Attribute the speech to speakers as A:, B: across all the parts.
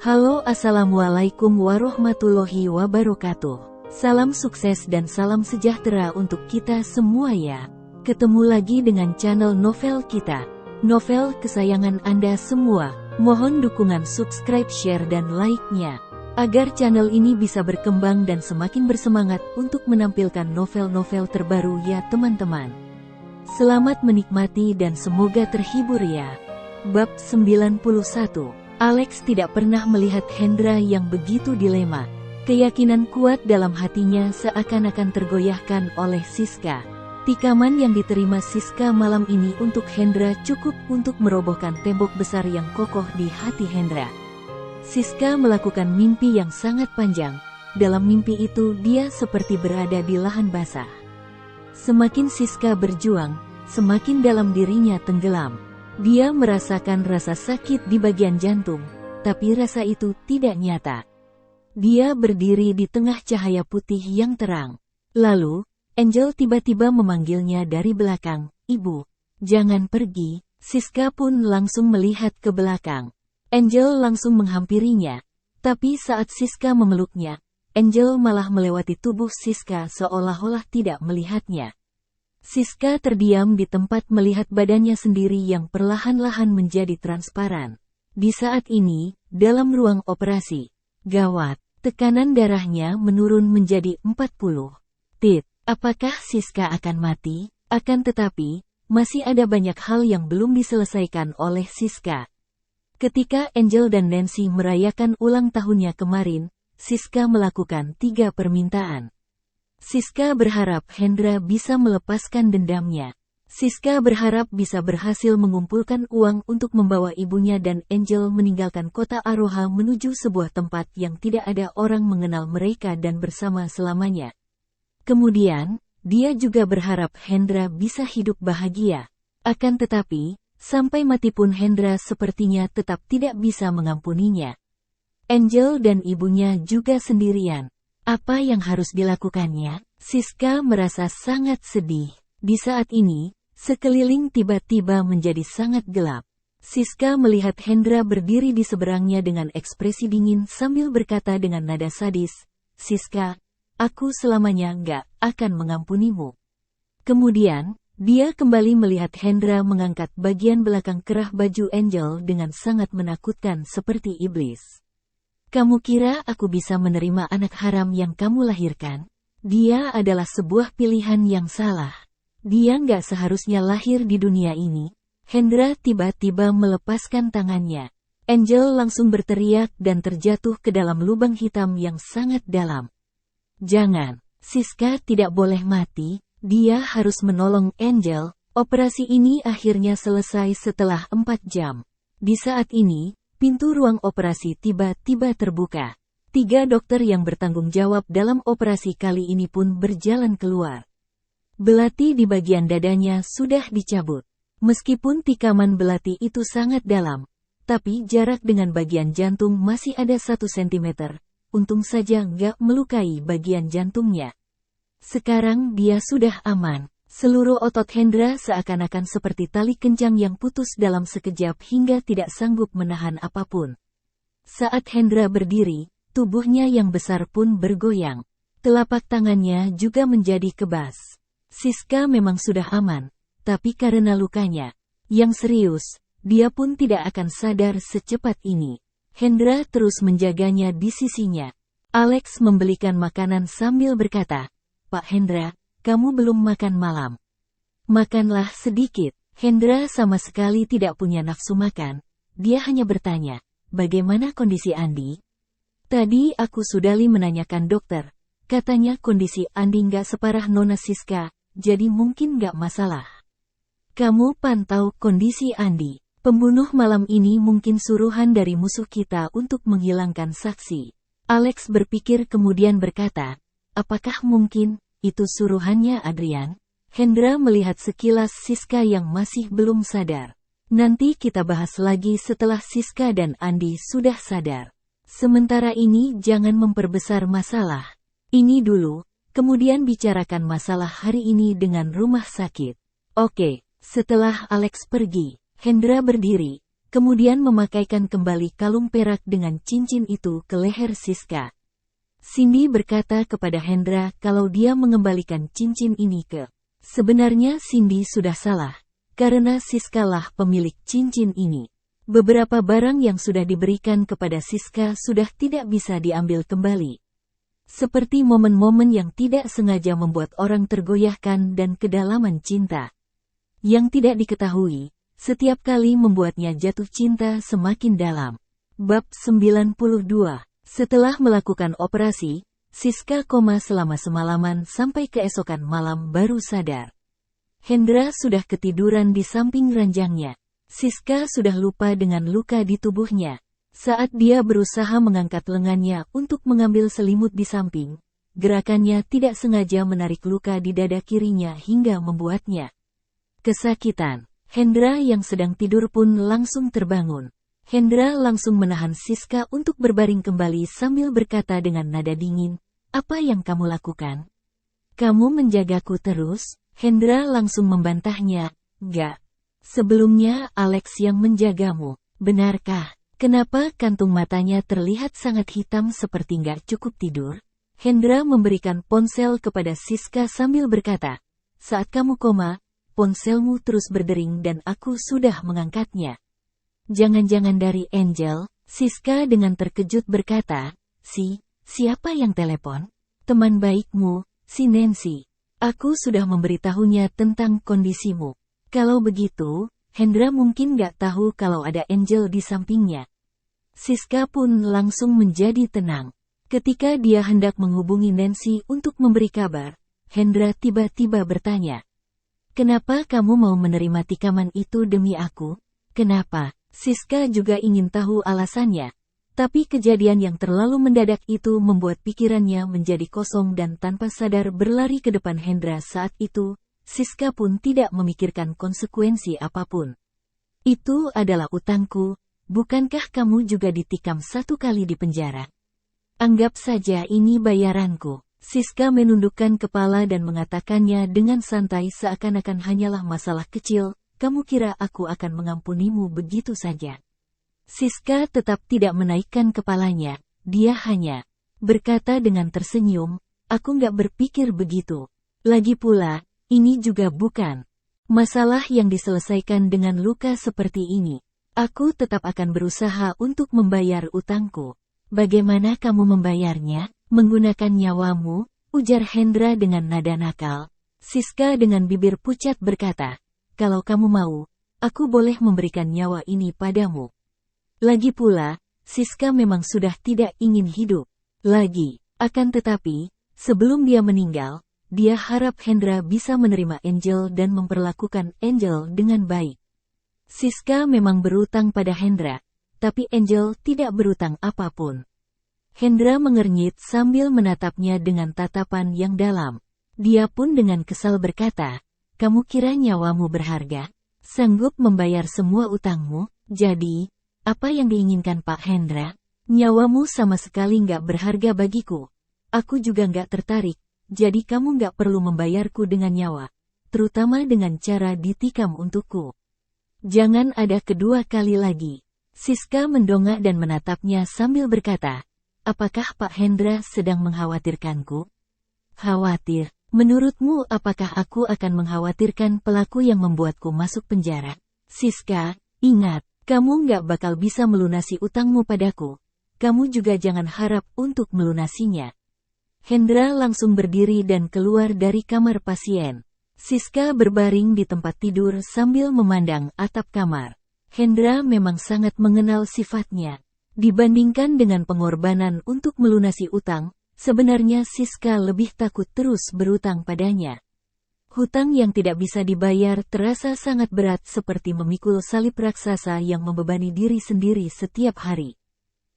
A: Halo, assalamualaikum warahmatullahi wabarakatuh. Salam sukses dan salam sejahtera untuk kita semua ya. Ketemu lagi dengan channel novel kita, novel kesayangan Anda semua. Mohon dukungan subscribe, share dan like-nya, agar channel ini bisa berkembang dan semakin bersemangat untuk menampilkan novel-novel terbaru ya teman-teman. Selamat menikmati dan semoga terhibur ya. Bab 91. Alex tidak pernah melihat Hendra yang begitu dilema. Keyakinan kuat dalam hatinya seakan-akan tergoyahkan oleh Siska. Tikaman yang diterima Siska malam ini untuk Hendra cukup untuk merobohkan tembok besar yang kokoh di hati Hendra. Siska melakukan mimpi yang sangat panjang. Dalam mimpi itu dia seperti berada di lahan basah. Semakin Siska berjuang, semakin dalam dirinya tenggelam. Dia merasakan rasa sakit di bagian jantung, tapi rasa itu tidak nyata. Dia berdiri di tengah cahaya putih yang terang. Lalu, Angel tiba-tiba memanggilnya dari belakang, "Ibu, jangan pergi." Siska pun langsung melihat ke belakang. Angel langsung menghampirinya, tapi saat Siska memeluknya, Angel malah melewati tubuh Siska seolah-olah tidak melihatnya. Siska terdiam di tempat melihat badannya sendiri yang perlahan-lahan menjadi transparan. Di saat ini, dalam ruang operasi, gawat, tekanan darahnya menurun menjadi 40. Apakah Siska akan mati? Akan tetapi, masih ada banyak hal yang belum diselesaikan oleh Siska. Ketika Angel dan Nancy merayakan ulang tahunnya kemarin, Siska melakukan 3 permintaan. Siska berharap Hendra bisa melepaskan dendamnya. Siska berharap bisa berhasil mengumpulkan uang untuk membawa ibunya dan Angel meninggalkan kota Aroha menuju sebuah tempat yang tidak ada orang mengenal mereka dan bersama selamanya. Kemudian, dia juga berharap Hendra bisa hidup bahagia. Akan tetapi, sampai mati pun Hendra sepertinya tetap tidak bisa mengampuninya. Angel dan ibunya juga sendirian. Apa yang harus dilakukannya? Siska merasa sangat sedih. Di saat ini, sekeliling tiba-tiba menjadi sangat gelap. Siska melihat Hendra berdiri di seberangnya dengan ekspresi dingin sambil berkata dengan nada sadis, "Siska, aku selamanya nggak akan mengampunimu." Kemudian, dia kembali melihat Hendra mengangkat bagian belakang kerah baju Angel dengan sangat menakutkan seperti iblis. "Kamu kira aku bisa menerima anak haram yang kamu lahirkan? Dia adalah sebuah pilihan yang salah. Dia nggak seharusnya lahir di dunia ini." Hendra tiba-tiba melepaskan tangannya. Angel langsung berteriak dan terjatuh ke dalam lubang hitam yang sangat dalam. "Jangan, Siska tidak boleh mati, dia harus menolong Angel." Operasi ini akhirnya selesai setelah 4 jam. Di saat ini, pintu ruang operasi tiba-tiba terbuka. 3 dokter yang bertanggung jawab dalam operasi kali ini pun berjalan keluar. Belati di bagian dadanya sudah dicabut. Meskipun tikaman belati itu sangat dalam, tapi jarak dengan bagian jantung masih ada 1 cm. Untung saja nggak melukai bagian jantungnya. Sekarang dia sudah aman. Seluruh otot Hendra seakan-akan seperti tali kencang yang putus dalam sekejap hingga tidak sanggup menahan apapun. Saat Hendra berdiri, tubuhnya yang besar pun bergoyang. Telapak tangannya juga menjadi kebas. Siska memang sudah aman, tapi karena lukanya yang serius, dia pun tidak akan sadar secepat ini. Hendra terus menjaganya di sisinya. Alex membelikan makanan sambil berkata, "Pak Hendra, kamu belum makan malam. Makanlah sedikit." Hendra sama sekali tidak punya nafsu makan. Dia hanya bertanya, "Bagaimana kondisi Andi?" "Tadi aku sudah menanyakan dokter. Katanya kondisi Andi nggak separah Nona Siska, jadi mungkin nggak masalah." "Kamu pantau kondisi Andi. Pembunuh malam ini mungkin suruhan dari musuh kita untuk menghilangkan saksi." Alex berpikir kemudian berkata, "Apakah mungkin itu suruhannya Adrian?" Hendra melihat sekilas Siska yang masih belum sadar. "Nanti kita bahas lagi setelah Siska dan Andi sudah sadar. Sementara ini jangan memperbesar masalah ini dulu, kemudian bicarakan masalah hari ini dengan rumah sakit." "Oke." Setelah Alex pergi, Hendra berdiri, kemudian memakaikan kembali kalung perak dengan cincin itu ke leher Siska. Cindy berkata kepada Hendra kalau dia mengembalikan cincin ini ke. Sebenarnya Cindy sudah salah, karena Siska lah pemilik cincin ini. Beberapa barang yang sudah diberikan kepada Siska sudah tidak bisa diambil kembali. Seperti momen-momen yang tidak sengaja membuat orang tergoyahkan dan kedalaman cinta. Yang tidak diketahui, setiap kali membuatnya jatuh cinta semakin dalam. Bab 92. Setelah melakukan operasi, Siska koma selama semalaman sampai keesokan malam baru sadar. Hendra sudah ketiduran di samping ranjangnya. Siska sudah lupa dengan luka di tubuhnya. Saat dia berusaha mengangkat lengannya untuk mengambil selimut di samping, gerakannya tidak sengaja menarik luka di dada kirinya hingga membuatnya kesakitan. Hendra yang sedang tidur pun langsung terbangun. Hendra langsung menahan Siska untuk berbaring kembali sambil berkata dengan nada dingin, "Apa yang kamu lakukan? Kamu menjagaku terus?" Hendra langsung membantahnya, "Gak. Sebelumnya Alex yang menjagamu. Benarkah?" Kenapa kantung matanya terlihat sangat hitam seperti gak cukup tidur? Hendra memberikan ponsel kepada Siska sambil berkata, "Saat kamu koma, ponselmu terus berdering dan aku sudah mengangkatnya." "Jangan-jangan dari Angel?" Siska dengan terkejut berkata, Siapa yang telepon?" "Teman baikmu, si Nancy. Aku sudah memberitahunya tentang kondisimu." "Kalau begitu, Hendra mungkin gak tahu kalau ada Angel di sampingnya." Siska pun langsung menjadi tenang. Ketika dia hendak menghubungi Nancy untuk memberi kabar, Hendra tiba-tiba bertanya, "Kenapa kamu mau menerima tikaman itu demi aku? Kenapa?" Siska juga ingin tahu alasannya. Tapi kejadian yang terlalu mendadak itu membuat pikirannya menjadi kosong dan tanpa sadar berlari ke depan Hendra saat itu, Siska pun tidak memikirkan konsekuensi apapun. "Itu adalah utangku, bukankah kamu juga ditikam 1 kali di penjara? Anggap saja ini bayaranku." Siska menundukkan kepala dan mengatakannya dengan santai seakan-akan hanyalah masalah kecil, "Kamu kira aku akan mengampunimu begitu saja?" Siska tetap tidak menaikkan kepalanya, dia hanya berkata dengan tersenyum, "Aku nggak berpikir begitu. Lagi pula, ini juga bukan masalah yang diselesaikan dengan luka seperti ini. Aku tetap akan berusaha untuk membayar utangku." "Bagaimana kamu membayarnya?" "Menggunakan nyawamu," ujar Hendra dengan nada nakal. Siska dengan bibir pucat berkata, "Kalau kamu mau, aku boleh memberikan nyawa ini padamu." Lagi pula, Siska memang sudah tidak ingin hidup lagi. Akan tetapi, sebelum dia meninggal, dia harap Hendra bisa menerima Angel dan memperlakukan Angel dengan baik. Siska memang berutang pada Hendra, tapi Angel tidak berutang apapun. Hendra mengernyit sambil menatapnya dengan tatapan yang dalam. Dia pun dengan kesal berkata, "Kamu kira nyawamu berharga? Sanggup membayar semua utangmu? Jadi, apa yang diinginkan Pak Hendra? Nyawamu sama sekali nggak berharga bagiku. Aku juga nggak tertarik, jadi kamu nggak perlu membayarku dengan nyawa, terutama dengan cara ditikam untukku. Jangan ada kedua kali lagi." Siska mendongak dan menatapnya sambil berkata, "Apakah Pak Hendra sedang mengkhawatirkanku?" "Khawatir? Menurutmu apakah aku akan mengkhawatirkan pelaku yang membuatku masuk penjara?" "Siska, ingat, kamu nggak bakal bisa melunasi utangmu padaku. Kamu juga jangan harap untuk melunasinya." Hendra langsung berdiri dan keluar dari kamar pasien. Siska berbaring di tempat tidur sambil memandang atap kamar. Hendra memang sangat mengenal sifatnya. Dibandingkan dengan pengorbanan untuk melunasi utang, sebenarnya Siska lebih takut terus berutang padanya. Hutang yang tidak bisa dibayar terasa sangat berat seperti memikul salib raksasa yang membebani diri sendiri setiap hari.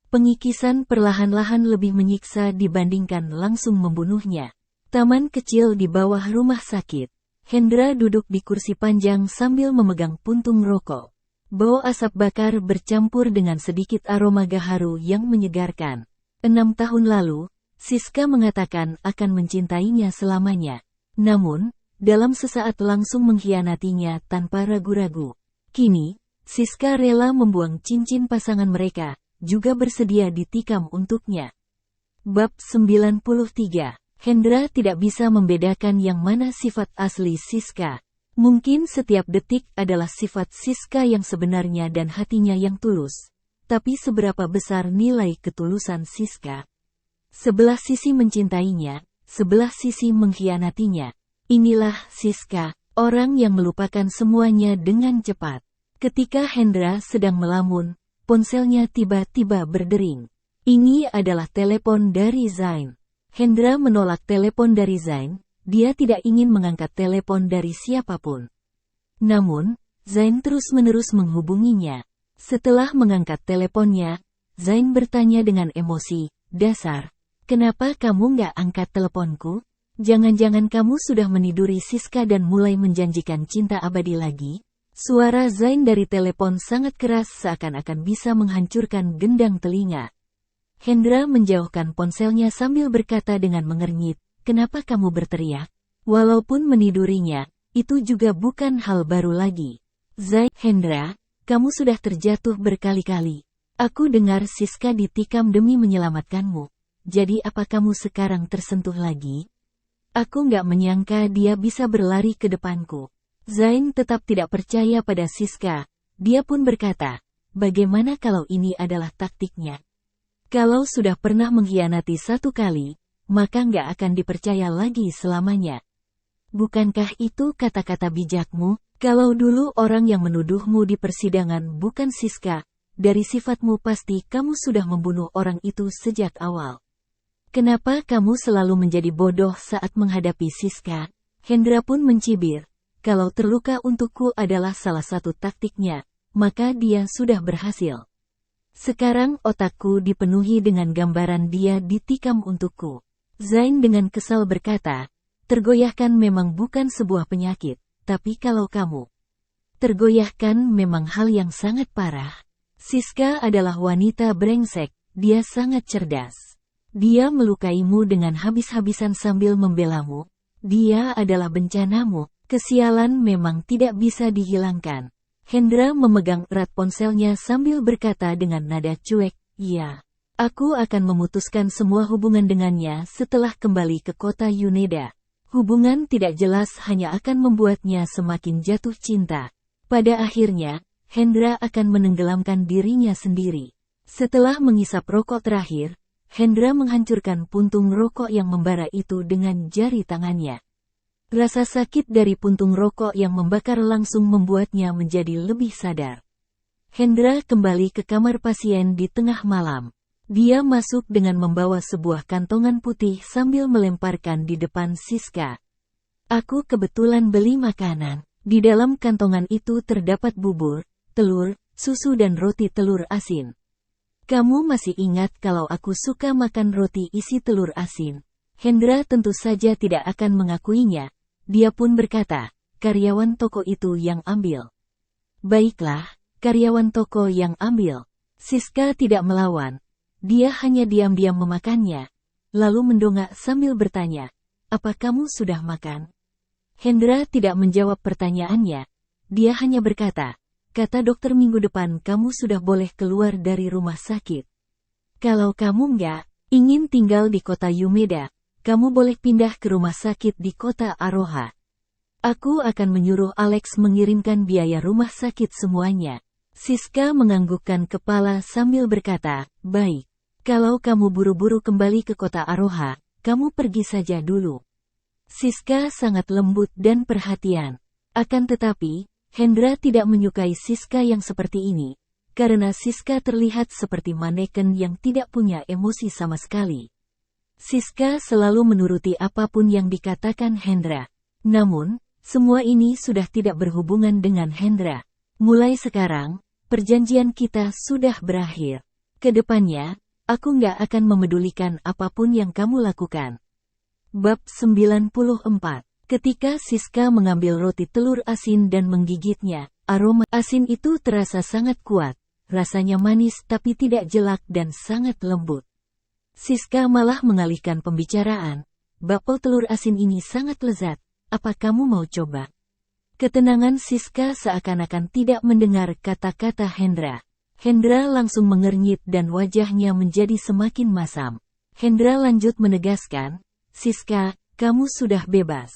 A: Pengikisan perlahan-lahan lebih menyiksa dibandingkan langsung membunuhnya. Taman kecil di bawah rumah sakit. Hendra duduk di kursi panjang sambil memegang puntung rokok. Bau asap bakar bercampur dengan sedikit aroma gaharu yang menyegarkan. 6 tahun lalu, Siska mengatakan akan mencintainya selamanya. Namun, dalam sesaat langsung mengkhianatinya tanpa ragu-ragu. Kini, Siska rela membuang cincin pasangan mereka, juga bersedia ditikam untuknya. Bab 93. Hendra tidak bisa membedakan yang mana sifat asli Siska. Mungkin setiap detik adalah sifat Siska yang sebenarnya dan hatinya yang tulus. Tapi seberapa besar nilai ketulusan Siska? Sebelah sisi mencintainya, sebelah sisi mengkhianatinya. Inilah Siska, orang yang melupakan semuanya dengan cepat. Ketika Hendra sedang melamun, ponselnya tiba-tiba berdering. Ini adalah telepon dari Zain. Hendra menolak telepon dari Zain, dia tidak ingin mengangkat telepon dari siapapun. Namun, Zain terus-menerus menghubunginya. Setelah mengangkat teleponnya, Zain bertanya dengan emosi, "Dasar, kenapa kamu nggak angkat teleponku? Jangan-jangan kamu sudah meniduri Siska dan mulai menjanjikan cinta abadi lagi?" Suara Zain dari telepon sangat keras seakan-akan bisa menghancurkan gendang telinga. Hendra menjauhkan ponselnya sambil berkata dengan mengernyit, "Kenapa kamu berteriak?" Walaupun menidurinya, itu juga bukan hal baru lagi. "Zain, Hendra, kamu sudah terjatuh berkali-kali. Aku dengar Siska ditikam demi menyelamatkanmu. Jadi apa kamu sekarang tersentuh lagi?" "Aku nggak menyangka dia bisa berlari ke depanku." Zain tetap tidak percaya pada Siska. Dia pun berkata, "Bagaimana kalau ini adalah taktiknya? Kalau sudah pernah mengkhianati satu kali, maka nggak akan dipercaya lagi selamanya. Bukankah itu kata-kata bijakmu? Kalau dulu orang yang menuduhmu di persidangan bukan Siska, dari sifatmu pasti kamu sudah membunuh orang itu sejak awal. Kenapa kamu selalu menjadi bodoh saat menghadapi Siska?" Hendra pun mencibir. Kalau terluka untukku adalah salah satu taktiknya, maka dia sudah berhasil. Sekarang otakku dipenuhi dengan gambaran dia ditikam untukku. Zain dengan kesal berkata, "Tergoyahkan memang bukan sebuah penyakit, tapi kalau kamu tergoyahkan memang hal yang sangat parah." Siska adalah wanita brengsek, dia sangat cerdas. Dia melukaimu dengan habis-habisan sambil membelamu. Dia adalah bencanamu. Kesialan memang tidak bisa dihilangkan. Hendra memegang erat ponselnya sambil berkata dengan nada cuek, "Iya, aku akan memutuskan semua hubungan dengannya setelah kembali ke kota Yuneda. Hubungan tidak jelas hanya akan membuatnya semakin jatuh cinta. Pada akhirnya, Hendra akan menenggelamkan dirinya sendiri." Setelah mengisap rokok terakhir, Hendra menghancurkan puntung rokok yang membara itu dengan jari tangannya. Rasa sakit dari puntung rokok yang membakar langsung membuatnya menjadi lebih sadar. Hendra kembali ke kamar pasien di tengah malam. Dia masuk dengan membawa sebuah kantongan putih sambil melemparkan di depan Siska. "Aku kebetulan beli makanan. Di dalam kantongan itu terdapat bubur, telur, susu dan roti telur asin. Kamu masih ingat kalau aku suka makan roti isi telur asin?" Hendra tentu saja tidak akan mengakuinya. Dia pun berkata, "Karyawan toko itu yang ambil." "Baiklah, karyawan toko yang ambil." Siska tidak melawan. Dia hanya diam-diam memakannya. Lalu mendongak sambil bertanya, "Apa kamu sudah makan?" Hendra tidak menjawab pertanyaannya. Dia hanya berkata, "Kata dokter minggu depan kamu sudah boleh keluar dari rumah sakit. Kalau kamu ingin tinggal di kota Yumeda, kamu boleh pindah ke rumah sakit di kota Aroha. Aku akan menyuruh Alex mengirimkan biaya rumah sakit semuanya." Siska menganggukkan kepala sambil berkata, "Baik. Kalau kamu buru-buru kembali ke kota Aroha, kamu pergi saja dulu." Siska sangat lembut dan perhatian. Akan tetapi, Hendra tidak menyukai Siska yang seperti ini, karena Siska terlihat seperti maneken yang tidak punya emosi sama sekali. Siska selalu menuruti apapun yang dikatakan Hendra. Namun, semua ini sudah tidak berhubungan dengan Hendra. "Mulai sekarang, perjanjian kita sudah berakhir. Kedepannya, aku nggak akan memedulikan apapun yang kamu lakukan." Bab 94. Ketika Siska mengambil roti telur asin dan menggigitnya, aroma asin itu terasa sangat kuat. Rasanya manis tapi tidak jelak dan sangat lembut. Siska malah mengalihkan pembicaraan. "Bapel telur asin ini sangat lezat. Apa kamu mau coba?" Ketenangan Siska seakan-akan tidak mendengar kata-kata Hendra. Hendra langsung mengernyit dan wajahnya menjadi semakin masam. Hendra lanjut menegaskan, Siska, kamu sudah bebas.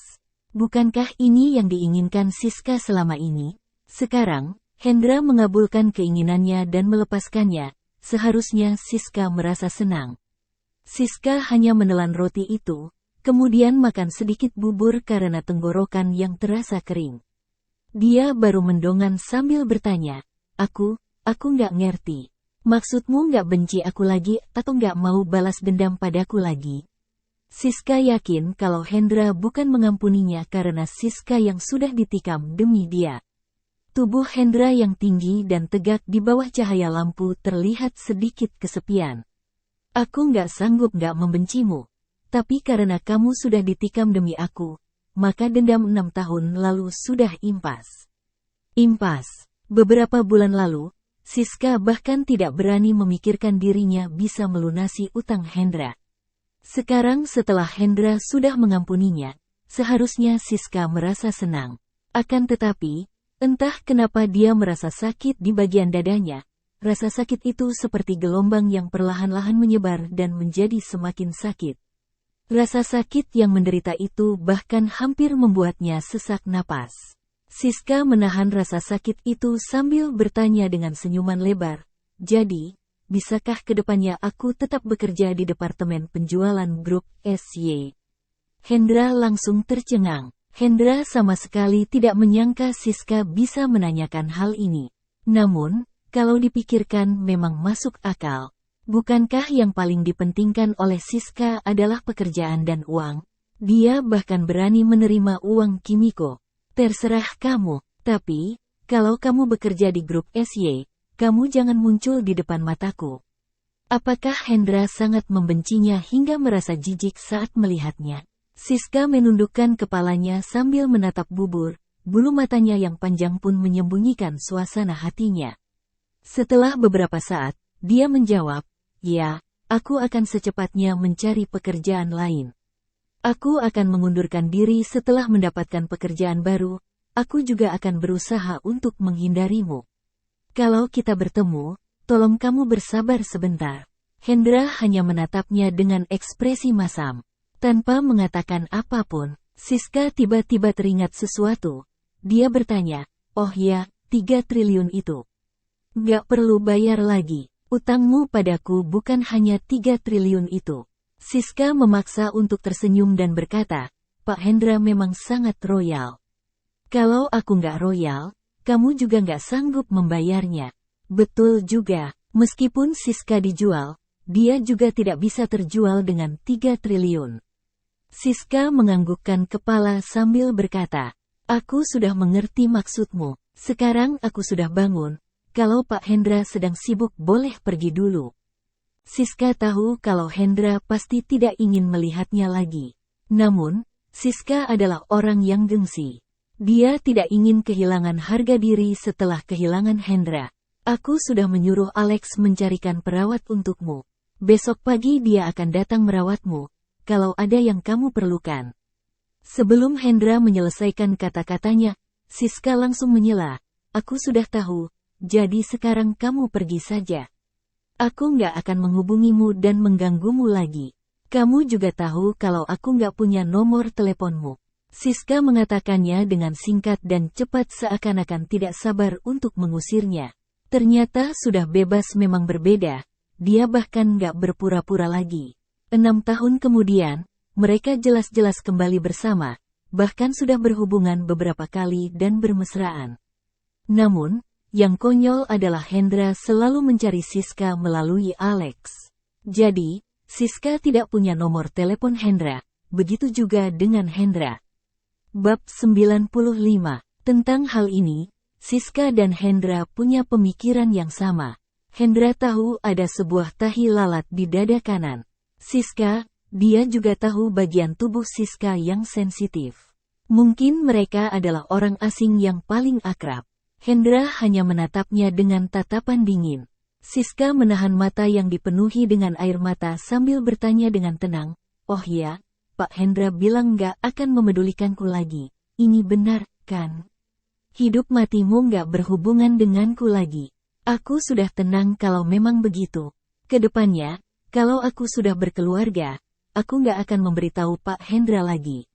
A: Bukankah ini yang diinginkan Siska selama ini? Sekarang, Hendra mengabulkan keinginannya dan melepaskannya. Seharusnya Siska merasa senang. Siska hanya menelan roti itu, kemudian makan sedikit bubur karena tenggorokan yang terasa kering. Dia baru mendongan sambil bertanya, Aku nggak ngerti. Maksudmu nggak benci aku lagi atau nggak mau balas dendam padaku lagi? Siska yakin kalau Hendra bukan mengampuninya karena Siska yang sudah ditikam demi dia. Tubuh Hendra yang tinggi dan tegak di bawah cahaya lampu terlihat sedikit kesepian. Aku nggak sanggup nggak membencimu. Tapi karena kamu sudah ditikam demi aku, maka dendam 6 tahun lalu sudah impas. Beberapa bulan lalu, Siska bahkan tidak berani memikirkan dirinya bisa melunasi utang Hendra. Sekarang setelah Hendra sudah mengampuninya, seharusnya Siska merasa senang. Akan tetapi, entah kenapa dia merasa sakit di bagian dadanya. Rasa sakit itu seperti gelombang yang perlahan-lahan menyebar dan menjadi semakin sakit. Rasa sakit yang menderita itu bahkan hampir membuatnya sesak napas. Siska menahan rasa sakit itu sambil bertanya dengan senyuman lebar. Jadi, bisakah kedepannya aku tetap bekerja di departemen penjualan grup SY? Hendra langsung tercengang. Hendra sama sekali tidak menyangka Siska bisa menanyakan hal ini. Namun, kalau dipikirkan memang masuk akal. Bukankah yang paling dipentingkan oleh Siska adalah pekerjaan dan uang? Dia bahkan berani menerima uang Kimiko. Terserah kamu, tapi, kalau kamu bekerja di grup SY, kamu jangan muncul di depan mataku. Apakah Hendra sangat membencinya hingga merasa jijik saat melihatnya? Siska menundukkan kepalanya sambil menatap bubur, bulu matanya yang panjang pun menyembunyikan suasana hatinya. Setelah beberapa saat, dia menjawab, Ya, aku akan secepatnya mencari pekerjaan lain. Aku akan mengundurkan diri setelah mendapatkan pekerjaan baru, aku juga akan berusaha untuk menghindarimu. Kalau kita bertemu, tolong kamu bersabar sebentar. Hendra hanya menatapnya dengan ekspresi masam. Tanpa mengatakan apapun, Siska tiba-tiba teringat sesuatu. Dia bertanya, oh ya, 3 triliun itu. Gak perlu bayar lagi. Utangmu padaku bukan hanya 3 triliun itu. Siska memaksa untuk tersenyum dan berkata, Pak Hendra memang sangat royal. Kalau aku nggak royal, kamu juga nggak sanggup membayarnya. Betul juga, meskipun Siska dijual, dia juga tidak bisa terjual dengan 3 triliun. Siska menganggukkan kepala sambil berkata, Aku sudah mengerti maksudmu. Sekarang aku sudah bangun. Kalau Pak Hendra sedang sibuk boleh pergi dulu. Siska tahu kalau Hendra pasti tidak ingin melihatnya lagi. Namun, Siska adalah orang yang gengsi. Dia tidak ingin kehilangan harga diri setelah kehilangan Hendra. Aku sudah menyuruh Alex mencarikan perawat untukmu. Besok pagi dia akan datang merawatmu, kalau ada yang kamu perlukan. Sebelum Hendra menyelesaikan kata-katanya, Siska langsung menyela, Aku sudah tahu. Jadi sekarang kamu pergi saja. Aku nggak akan menghubungimu dan mengganggumu lagi. Kamu juga tahu kalau aku nggak punya nomor teleponmu. Siska mengatakannya dengan singkat dan cepat seakan-akan tidak sabar untuk mengusirnya. Ternyata sudah bebas memang berbeda. Dia bahkan nggak berpura-pura lagi. 6 tahun kemudian, mereka jelas-jelas kembali bersama, bahkan sudah berhubungan beberapa kali dan bermesraan. Namun, yang konyol adalah Hendra selalu mencari Siska melalui Alex. Jadi, Siska tidak punya nomor telepon Hendra, begitu juga dengan Hendra. Bab 95. Tentang hal ini, Siska dan Hendra punya pemikiran yang sama. Hendra tahu ada sebuah tahi lalat di dada kanan. Siska, dia juga tahu bagian tubuh Siska yang sensitif. Mungkin mereka adalah orang asing yang paling akrab. Hendra hanya menatapnya dengan tatapan dingin. Siska menahan mata yang dipenuhi dengan air mata sambil bertanya dengan tenang, Oh ya, Pak Hendra bilang nggak akan memedulikanku lagi. Ini benar, kan? Hidup matimu nggak berhubungan denganku lagi. Aku sudah tenang kalau memang begitu. Kedepannya, kalau aku sudah berkeluarga, aku nggak akan memberitahu Pak Hendra lagi.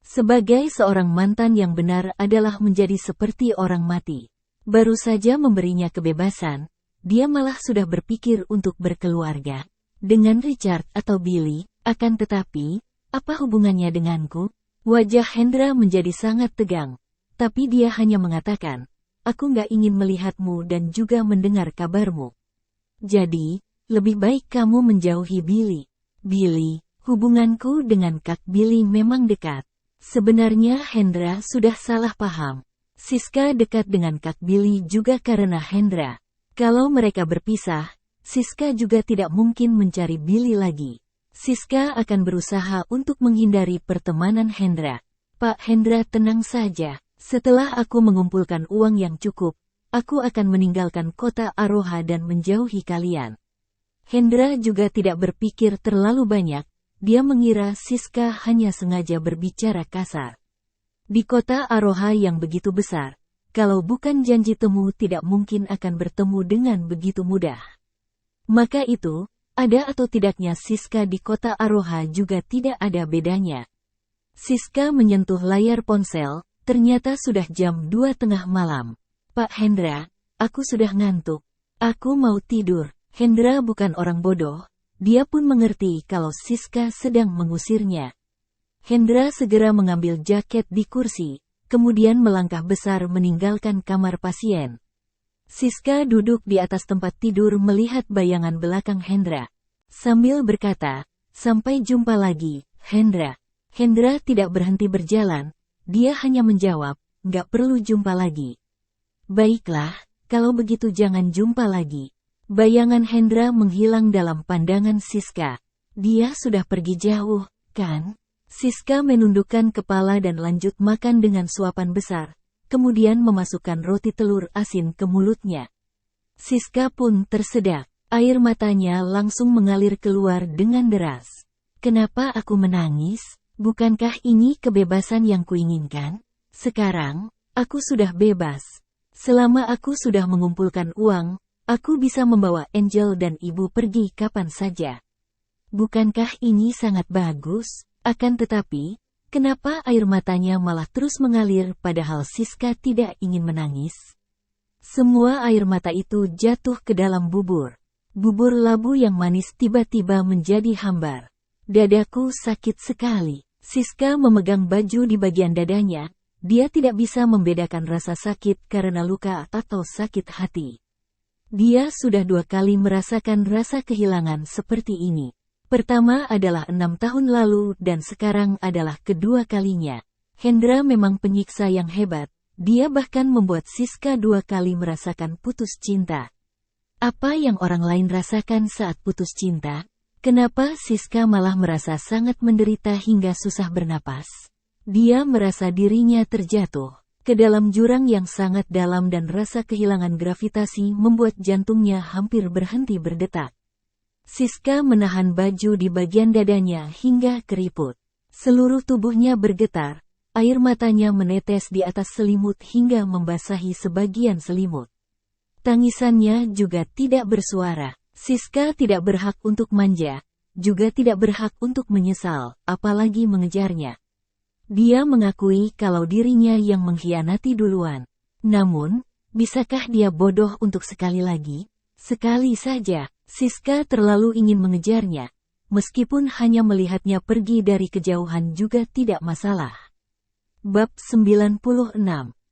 A: Sebagai seorang mantan yang benar adalah menjadi seperti orang mati. Baru saja memberinya kebebasan, dia malah sudah berpikir untuk berkeluarga dengan Richard atau Billy. Akan tetapi, apa hubungannya denganku? Wajah Hendra menjadi sangat tegang. Tapi dia hanya mengatakan, aku nggak ingin melihatmu dan juga mendengar kabarmu. Jadi, lebih baik kamu menjauhi Billy. Billy, hubunganku dengan Kak Billy memang dekat. Sebenarnya Hendra sudah salah paham. Siska dekat dengan Kak Billy juga karena Hendra. Kalau mereka berpisah, Siska juga tidak mungkin mencari Billy lagi. Siska akan berusaha untuk menghindari pertemanan Hendra. Pak Hendra, tenang saja. Setelah aku mengumpulkan uang yang cukup, aku akan meninggalkan kota Aroha dan menjauhi kalian. Hendra juga tidak berpikir terlalu banyak, dia mengira Siska hanya sengaja berbicara kasar. Di kota Aroha yang begitu besar, kalau bukan janji temu tidak mungkin akan bertemu dengan begitu mudah. Maka itu, ada atau tidaknya Siska di kota Aroha juga tidak ada bedanya. Siska menyentuh layar ponsel. Ternyata sudah jam 2 tengah malam. Pak Hendra, aku sudah ngantuk. Aku mau tidur. Hendra bukan orang bodoh. Dia pun mengerti kalau Siska sedang mengusirnya. Hendra segera mengambil jaket di kursi, kemudian melangkah besar meninggalkan kamar pasien. Siska duduk di atas tempat tidur melihat bayangan belakang Hendra. Sambil berkata, sampai jumpa lagi, Hendra. Hendra tidak berhenti berjalan. Dia hanya menjawab, nggak perlu jumpa lagi. Baiklah, kalau begitu jangan jumpa lagi. Bayangan Hendra menghilang dalam pandangan Siska. Dia sudah pergi jauh, kan? Siska menundukkan kepala dan lanjut makan dengan suapan besar, kemudian memasukkan roti telur asin ke mulutnya. Siska pun tersedak, air matanya langsung mengalir keluar dengan deras. Kenapa aku menangis? Bukankah ini kebebasan yang kuinginkan? Sekarang, aku sudah bebas. Selama aku sudah mengumpulkan uang, aku bisa membawa Angel dan ibu pergi kapan saja. Bukankah ini sangat bagus? Akan tetapi, kenapa air matanya malah terus mengalir padahal Siska tidak ingin menangis? Semua air mata itu jatuh ke dalam bubur. Bubur labu yang manis tiba-tiba menjadi hambar. Dadaku sakit sekali. Siska memegang baju di bagian dadanya, dia tidak bisa membedakan rasa sakit karena luka atau sakit hati. Dia sudah 2 kali merasakan rasa kehilangan seperti ini. Pertama adalah 6 tahun lalu dan sekarang adalah kedua kalinya. Hendra memang penyiksa yang hebat, dia bahkan membuat Siska 2 kali merasakan putus cinta. Apa yang orang lain rasakan saat putus cinta? Kenapa Siska malah merasa sangat menderita hingga susah bernapas? Dia merasa dirinya terjatuh ke dalam jurang yang sangat dalam dan rasa kehilangan gravitasi membuat jantungnya hampir berhenti berdetak. Siska menahan baju di bagian dadanya hingga keriput. Seluruh tubuhnya bergetar, air matanya menetes di atas selimut hingga membasahi sebagian selimut. Tangisannya juga tidak bersuara. Siska tidak berhak untuk manja, juga tidak berhak untuk menyesal, apalagi mengejarnya. Dia mengakui kalau dirinya yang mengkhianati duluan. Namun, bisakah dia bodoh untuk sekali lagi? Sekali saja, Siska terlalu ingin mengejarnya. Meskipun hanya melihatnya pergi dari kejauhan juga tidak masalah. Bab 96.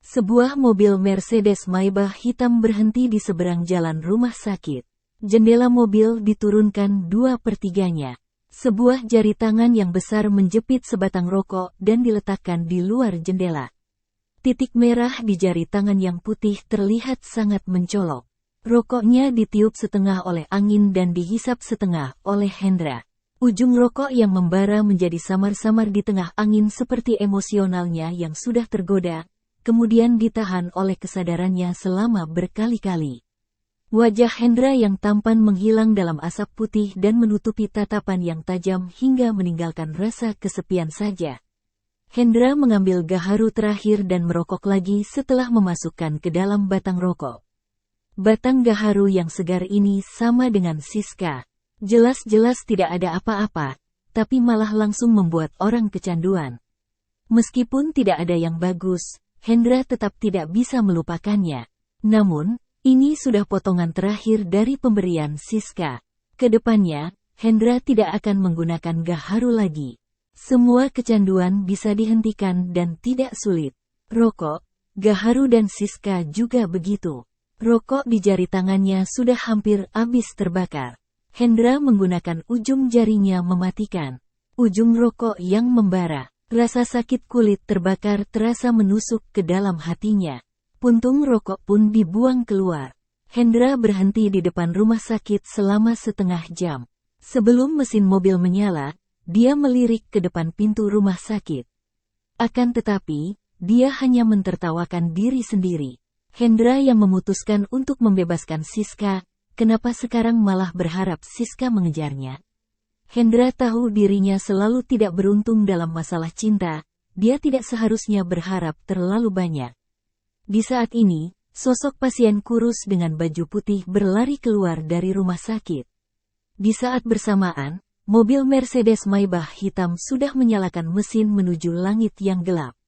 A: Sebuah mobil Mercedes Maybach hitam berhenti di seberang jalan rumah sakit. Jendela mobil diturunkan 2/3-nya. Sebuah jari tangan yang besar menjepit sebatang rokok dan diletakkan di luar jendela. Titik merah di jari tangan yang putih terlihat sangat mencolok. Rokoknya ditiup setengah oleh angin dan dihisap setengah oleh Hendra. Ujung rokok yang membara menjadi samar-samar di tengah angin seperti emosionalnya yang sudah tergoda, kemudian ditahan oleh kesadarannya selama berkali-kali. Wajah Hendra yang tampan menghilang dalam asap putih dan menutupi tatapan yang tajam hingga meninggalkan rasa kesepian saja. Hendra mengambil gaharu terakhir dan merokok lagi setelah memasukkan ke dalam batang rokok. Batang gaharu yang segar ini sama dengan Siska. Jelas-jelas tidak ada apa-apa, tapi malah langsung membuat orang kecanduan. Meskipun tidak ada yang bagus, Hendra tetap tidak bisa melupakannya. Namun, ini sudah potongan terakhir dari pemberian Siska. Kedepannya, Hendra tidak akan menggunakan gaharu lagi. Semua kecanduan bisa dihentikan dan tidak sulit. Rokok, gaharu dan Siska juga begitu. Rokok di jari tangannya sudah hampir habis terbakar. Hendra menggunakan ujung jarinya mematikan. Ujung rokok yang membara. Rasa sakit kulit terbakar terasa menusuk ke dalam hatinya. Puntung rokok pun dibuang keluar. Hendra berhenti di depan rumah sakit selama setengah jam. Sebelum mesin mobil menyala, dia melirik ke depan pintu rumah sakit. Akan tetapi, dia hanya mentertawakan diri sendiri. Hendra yang memutuskan untuk membebaskan Siska, kenapa sekarang malah berharap Siska mengejarnya? Hendra tahu dirinya selalu tidak beruntung dalam masalah cinta, dia tidak seharusnya berharap terlalu banyak. Di saat ini, sosok pasien kurus dengan baju putih berlari keluar dari rumah sakit. Di saat bersamaan, mobil Mercedes Maybach hitam sudah menyalakan mesin menuju langit yang gelap.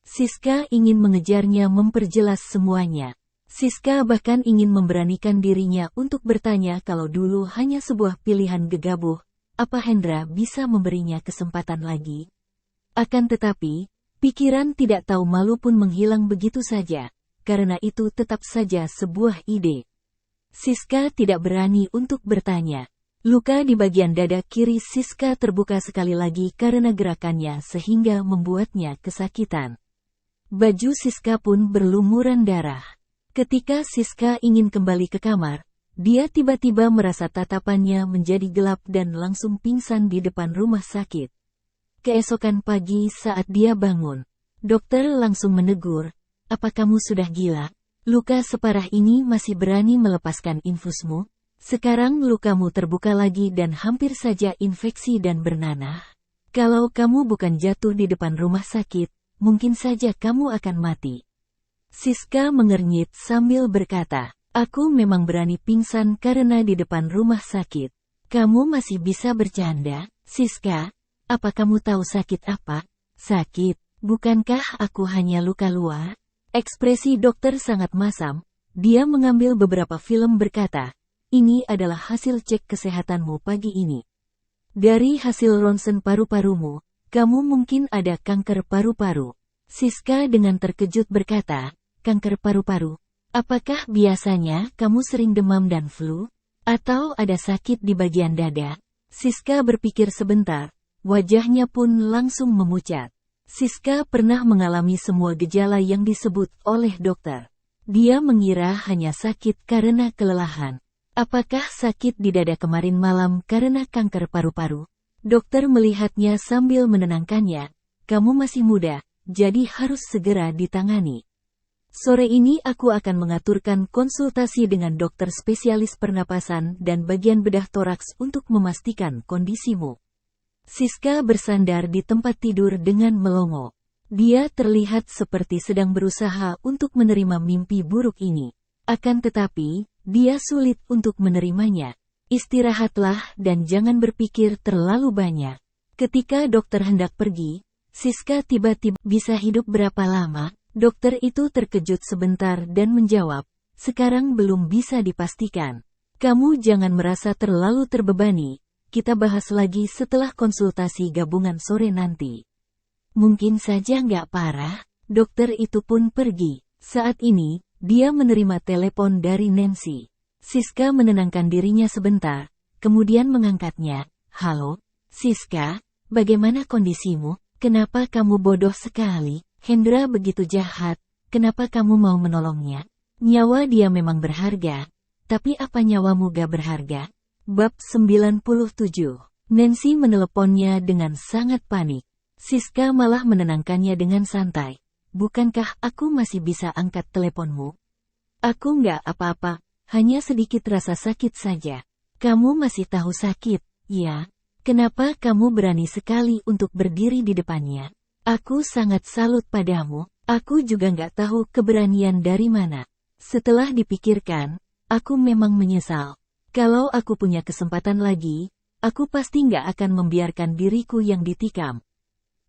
A: Siska ingin mengejarnya memperjelas semuanya. Siska bahkan ingin memberanikan dirinya untuk bertanya kalau dulu hanya sebuah pilihan gegabah, apa Hendra bisa memberinya kesempatan lagi? Akan tetapi, pikiran tidak tahu malu pun menghilang begitu saja, karena itu tetap saja sebuah ide. Siska tidak berani untuk bertanya. Luka di bagian dada kiri Siska terbuka sekali lagi karena gerakannya sehingga membuatnya kesakitan. Baju Siska pun berlumuran darah. Ketika Siska ingin kembali ke kamar, dia tiba-tiba merasa tatapannya menjadi gelap dan langsung pingsan di depan rumah sakit. Keesokan pagi saat dia bangun, dokter langsung menegur, "Apa kamu sudah gila? Luka separah ini masih berani melepaskan infusmu? Sekarang lukamu terbuka lagi dan hampir saja infeksi dan bernanah. Kalau kamu bukan jatuh di depan rumah sakit, mungkin saja kamu akan mati." Siska mengernyit sambil berkata, "Aku memang berani pingsan karena di depan rumah sakit. Kamu masih bisa bercanda, Siska? Apa kamu tahu sakit apa? Sakit, bukankah aku hanya luka luar?" Ekspresi dokter sangat masam. Dia mengambil beberapa film berkata, "Ini adalah hasil cek kesehatanmu pagi ini. Dari hasil ronsen paru-parumu, kamu mungkin ada kanker paru-paru." Siska dengan terkejut berkata, "Kanker paru-paru? Apakah biasanya kamu sering demam dan flu? Atau ada sakit di bagian dada?" Siska berpikir sebentar, wajahnya pun langsung memucat. Siska pernah mengalami semua gejala yang disebut oleh dokter. Dia mengira hanya sakit karena kelelahan. Apakah sakit di dada kemarin malam karena kanker paru-paru? Dokter melihatnya sambil menenangkannya. "Kamu masih muda, jadi harus segera ditangani. Sore ini aku akan mengaturkan konsultasi dengan dokter spesialis pernapasan dan bagian bedah toraks untuk memastikan kondisimu." Siska bersandar di tempat tidur dengan melongo. Dia terlihat seperti sedang berusaha untuk menerima mimpi buruk ini. Akan tetapi, dia sulit untuk menerimanya. Istirahatlah dan jangan berpikir terlalu banyak. Ketika dokter hendak pergi, Siska tiba-tiba, "Bisa hidup berapa lama?" Dokter itu terkejut sebentar dan menjawab, "Sekarang belum bisa dipastikan. Kamu jangan merasa terlalu terbebani, kita bahas lagi setelah konsultasi gabungan sore nanti." "Mungkin saja nggak parah." Dokter itu pun pergi. Saat ini, dia menerima telepon dari Nancy. Siska menenangkan dirinya sebentar, kemudian mengangkatnya. "Halo, Siska, bagaimana kondisimu? Kenapa kamu bodoh sekali? Hendra begitu jahat, kenapa kamu mau menolongnya? Nyawa dia memang berharga, tapi apa nyawamu gak berharga?" Bab 97. Nancy meneleponnya dengan sangat panik. Siska malah menenangkannya dengan santai. "Bukankah aku masih bisa angkat teleponmu? Aku nggak apa-apa, hanya sedikit rasa sakit saja." "Kamu masih tahu sakit, ya? Kenapa kamu berani sekali untuk berdiri di depannya? Aku sangat salut padamu, aku juga nggak tahu keberanian dari mana. Setelah dipikirkan, aku memang menyesal. Kalau aku punya kesempatan lagi, aku pasti nggak akan membiarkan diriku yang ditikam.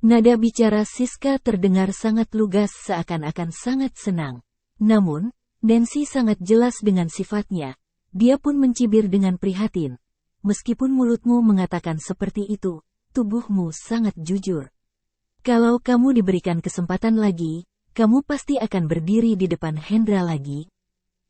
A: Nada bicara Siska terdengar sangat lugas seakan-akan sangat senang. Namun, Nancy sangat jelas dengan sifatnya. Dia pun mencibir dengan prihatin. Meskipun mulutmu mengatakan seperti itu, tubuhmu sangat jujur. Kalau kamu diberikan kesempatan lagi, kamu pasti akan berdiri di depan Hendra lagi.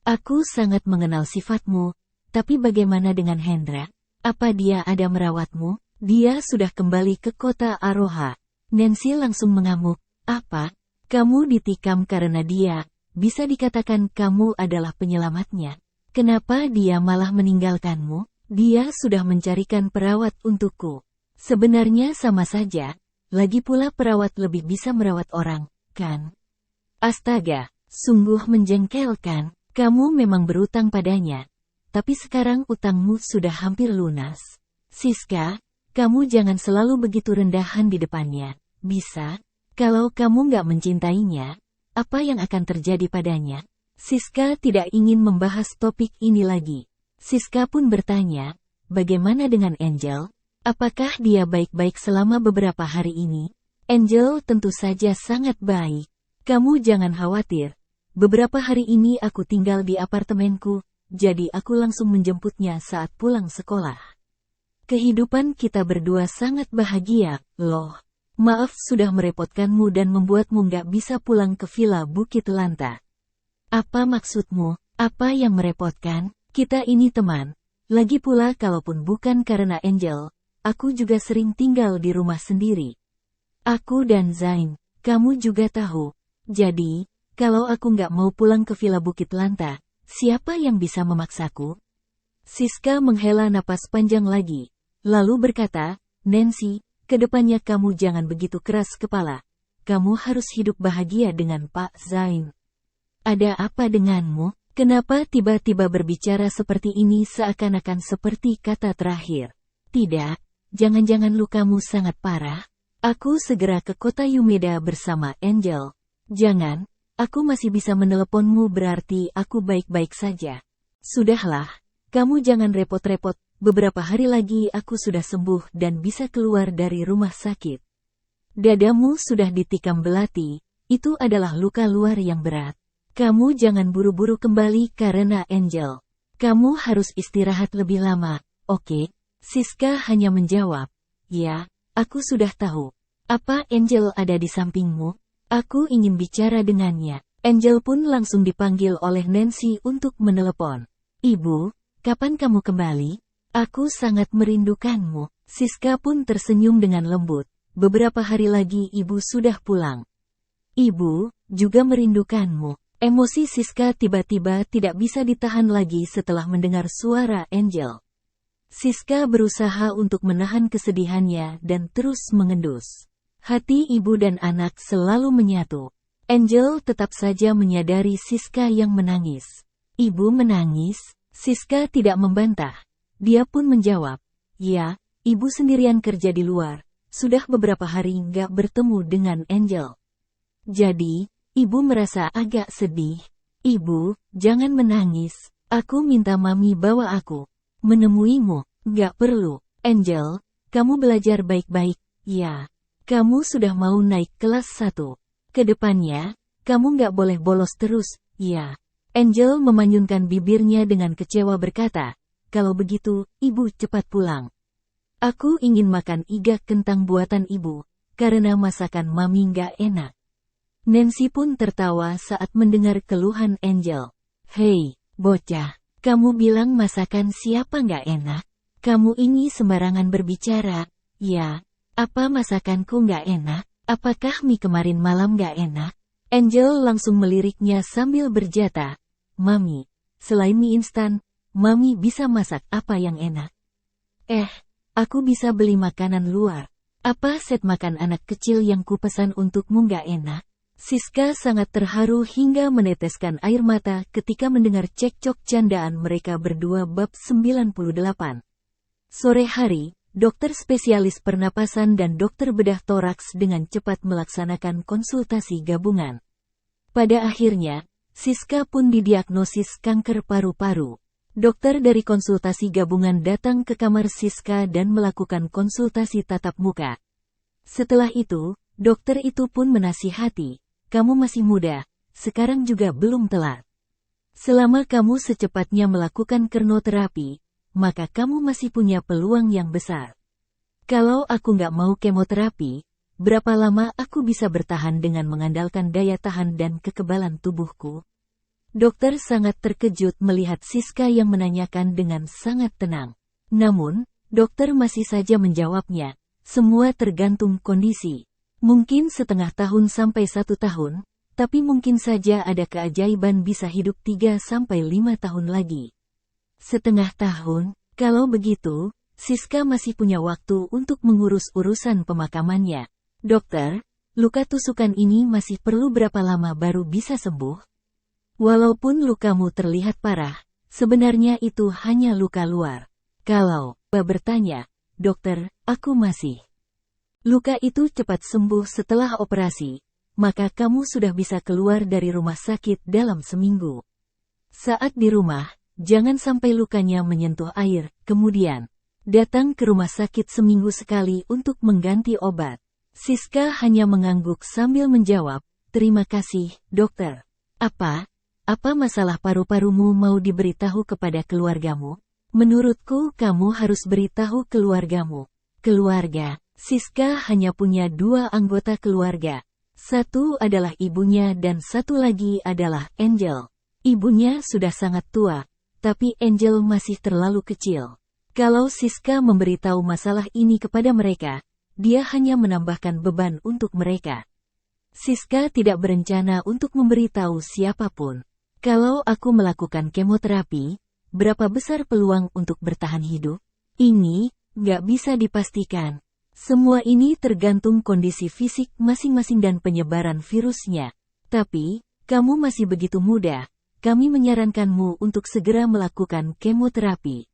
A: Aku sangat mengenal sifatmu, tapi bagaimana dengan Hendra? Apa dia ada merawatmu? Dia sudah kembali ke kota Aroha. Nancy langsung mengamuk. Apa? Kamu ditikam karena dia? Bisa dikatakan kamu adalah penyelamatnya. Kenapa dia malah meninggalkanmu? Dia sudah mencarikan perawat untukku. Sebenarnya sama saja. Lagi pula perawat lebih bisa merawat orang, kan? Astaga, sungguh menjengkelkan. Kamu memang berutang padanya. Tapi sekarang utangmu sudah hampir lunas. Siska, kamu jangan selalu begitu rendahan di depannya. Bisa? Kalau kamu nggak mencintainya, apa yang akan terjadi padanya? Siska tidak ingin membahas topik ini lagi. Siska pun bertanya, bagaimana dengan Angel? Apakah dia baik-baik selama beberapa hari ini? Angel tentu saja sangat baik. Kamu jangan khawatir. Beberapa hari ini aku tinggal di apartemenku, jadi aku langsung menjemputnya saat pulang sekolah. Kehidupan kita berdua sangat bahagia, loh. Maaf sudah merepotkanmu dan membuatmu nggak bisa pulang ke Villa Bukit Lanta. Apa maksudmu? Apa yang merepotkan? Kita ini teman. Lagi pula kalaupun bukan karena Angel, aku juga sering tinggal di rumah sendiri. Aku dan Zain, kamu juga tahu. Jadi, kalau aku nggak mau pulang ke Villa Bukit Lanta, siapa yang bisa memaksaku? Siska menghela napas panjang lagi. Lalu berkata, Nancy, kedepannya kamu jangan begitu keras kepala. Kamu harus hidup bahagia dengan Pak Zain. Ada apa denganmu? Kenapa tiba-tiba berbicara seperti ini seakan-akan seperti kata terakhir? Tidak, jangan-jangan lukamu sangat parah? Aku segera ke kota Yumeda bersama Angel. Jangan, aku masih bisa meneleponmu berarti aku baik-baik saja. Sudahlah, kamu jangan repot-repot. Beberapa hari lagi aku sudah sembuh dan bisa keluar dari rumah sakit. Dadamu sudah ditikam belati, itu adalah luka luar yang berat. Kamu jangan buru-buru kembali karena Angel. Kamu harus istirahat lebih lama, oke? Siska hanya menjawab, ya, aku sudah tahu. Apa Angel ada di sampingmu? Aku ingin bicara dengannya. Angel pun langsung dipanggil oleh Nancy untuk menelepon. Ibu, kapan kamu kembali? Aku sangat merindukanmu. Siska pun tersenyum dengan lembut. Beberapa hari lagi ibu sudah pulang. Ibu, juga merindukanmu. Emosi Siska tiba-tiba tidak bisa ditahan lagi setelah mendengar suara Angel. Siska berusaha untuk menahan kesedihannya dan terus mengendus. Hati ibu dan anak selalu menyatu. Angel tetap saja menyadari Siska yang menangis. Ibu menangis? Siska tidak membantah. Dia pun menjawab, ya, ibu sendirian kerja di luar, sudah beberapa hari nggak bertemu dengan Angel. Jadi, ibu merasa agak sedih. Ibu, jangan menangis, aku minta mami bawa aku menemuimu. Nggak perlu, Angel, kamu belajar baik-baik, ya. Kamu sudah mau naik kelas 1. Kedepannya, kamu nggak boleh bolos terus, ya. Angel memanyunkan bibirnya dengan kecewa berkata, kalau begitu, ibu cepat pulang. Aku ingin makan iga kentang buatan ibu, karena masakan mami nggak enak. Nancy pun tertawa saat mendengar keluhan Angel. Hei, bocah, kamu bilang masakan siapa nggak enak? Kamu ini sembarangan berbicara, ya. Apa masakanku nggak enak? Apakah mie kemarin malam nggak enak? Angel langsung meliriknya sambil berjata, Mami, selain mie instan, Mami bisa masak apa yang enak? Aku bisa beli makanan luar. Apa set makan anak kecil yang kupesan untukmu nggak enak? Siska sangat terharu hingga meneteskan air mata ketika mendengar cekcok candaan mereka berdua bab 98. Sore hari, dokter spesialis pernapasan dan dokter bedah toraks dengan cepat melaksanakan konsultasi gabungan. Pada akhirnya, Siska pun didiagnosis kanker paru-paru. Dokter dari konsultasi gabungan datang ke kamar Siska dan melakukan konsultasi tatap muka. Setelah itu, dokter itu pun menasihati, "Kamu masih muda, sekarang juga belum telat. Selama kamu secepatnya melakukan kemoterapi, maka kamu masih punya peluang yang besar. Kalau aku nggak mau kemoterapi, berapa lama aku bisa bertahan dengan mengandalkan daya tahan dan kekebalan tubuhku?" Dokter sangat terkejut melihat Siska yang menanyakan dengan sangat tenang. Namun, dokter masih saja menjawabnya, "Semua tergantung kondisi. Mungkin setengah tahun sampai 1 tahun, tapi mungkin saja ada keajaiban bisa hidup 3 sampai 5 tahun lagi." Setengah tahun, kalau begitu, Siska masih punya waktu untuk mengurus urusan pemakamannya. "Dokter, luka tusukan ini masih perlu berapa lama baru bisa sembuh?" "Walaupun lukamu terlihat parah, sebenarnya itu hanya luka luar. Kalau bertanya, dokter, aku masih. Luka itu cepat sembuh setelah operasi, maka kamu sudah bisa keluar dari rumah sakit dalam seminggu. Saat di rumah, jangan sampai lukanya menyentuh air, kemudian datang ke rumah sakit seminggu sekali untuk mengganti obat." Siska hanya mengangguk sambil menjawab, "Terima kasih, dokter." Apa masalah paru-parumu mau diberitahu kepada keluargamu?" "Menurutku kamu harus beritahu keluargamu." "Keluarga?" Siska hanya punya 2 anggota keluarga. Satu adalah ibunya dan satu lagi adalah Angel. Ibunya sudah sangat tua, tapi Angel masih terlalu kecil. Kalau Siska memberitahu masalah ini kepada mereka, dia hanya menambahkan beban untuk mereka. Siska tidak berencana untuk memberitahu siapapun. "Kalau aku melakukan kemoterapi, berapa besar peluang untuk bertahan hidup? Ini nggak bisa dipastikan. Semua ini tergantung kondisi fisik masing-masing dan penyebaran virusnya. Tapi, kamu masih begitu muda, kami menyarankanmu untuk segera melakukan kemoterapi."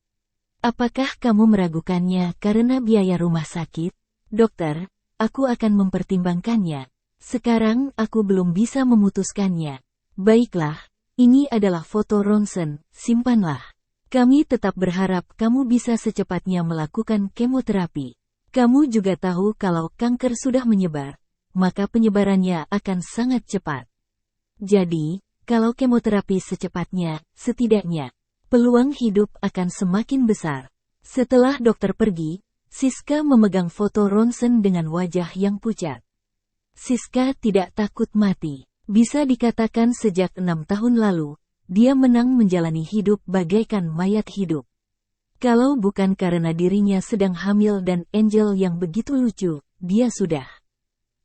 A: "Apakah kamu meragukannya karena biaya rumah sakit?" "Dokter, aku akan mempertimbangkannya. Sekarang aku belum bisa memutuskannya." "Baiklah. Ini adalah foto ronsen, simpanlah. Kami tetap berharap kamu bisa secepatnya melakukan kemoterapi. Kamu juga tahu kalau kanker sudah menyebar, maka penyebarannya akan sangat cepat. Jadi, kalau kemoterapi secepatnya, setidaknya, peluang hidup akan semakin besar." Setelah dokter pergi, Siska memegang foto ronsen dengan wajah yang pucat. Siska tidak takut mati. Bisa dikatakan sejak 6 tahun lalu, dia menang menjalani hidup bagaikan mayat hidup. Kalau bukan karena dirinya sedang hamil dan Angel yang begitu lucu, dia sudah.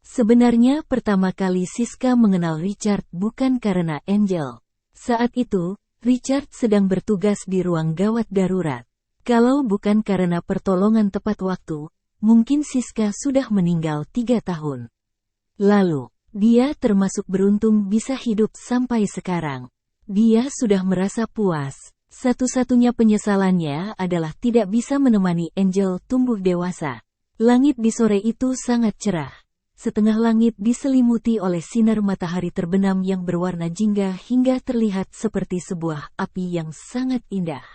A: Sebenarnya pertama kali Siska mengenal Richard bukan karena Angel. Saat itu, Richard sedang bertugas di ruang gawat darurat. Kalau bukan karena pertolongan tepat waktu, mungkin Siska sudah meninggal 3 tahun lalu. Dia termasuk beruntung bisa hidup sampai sekarang. Dia sudah merasa puas. Satu-satunya penyesalannya adalah tidak bisa menemani Angel tumbuh dewasa. Langit di sore itu sangat cerah. Setengah langit diselimuti oleh sinar matahari terbenam yang berwarna jingga hingga terlihat seperti sebuah api yang sangat indah.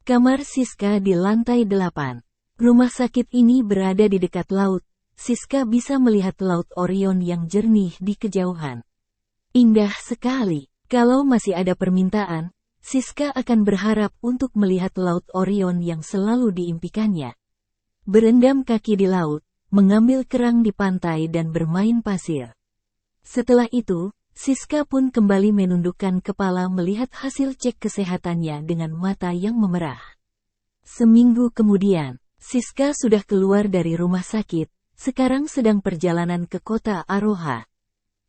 A: Kamar Siska di lantai 8. Rumah sakit ini berada di dekat laut. Siska bisa melihat Laut Orion yang jernih di kejauhan. Indah sekali. Kalau masih ada permintaan, Siska akan berharap untuk melihat Laut Orion yang selalu diimpikannya. Berendam kaki di laut, mengambil kerang di pantai dan bermain pasir. Setelah itu, Siska pun kembali menundukkan kepala melihat hasil cek kesehatannya dengan mata yang memerah. Seminggu kemudian, Siska sudah keluar dari rumah sakit. Sekarang sedang perjalanan ke kota Aroha.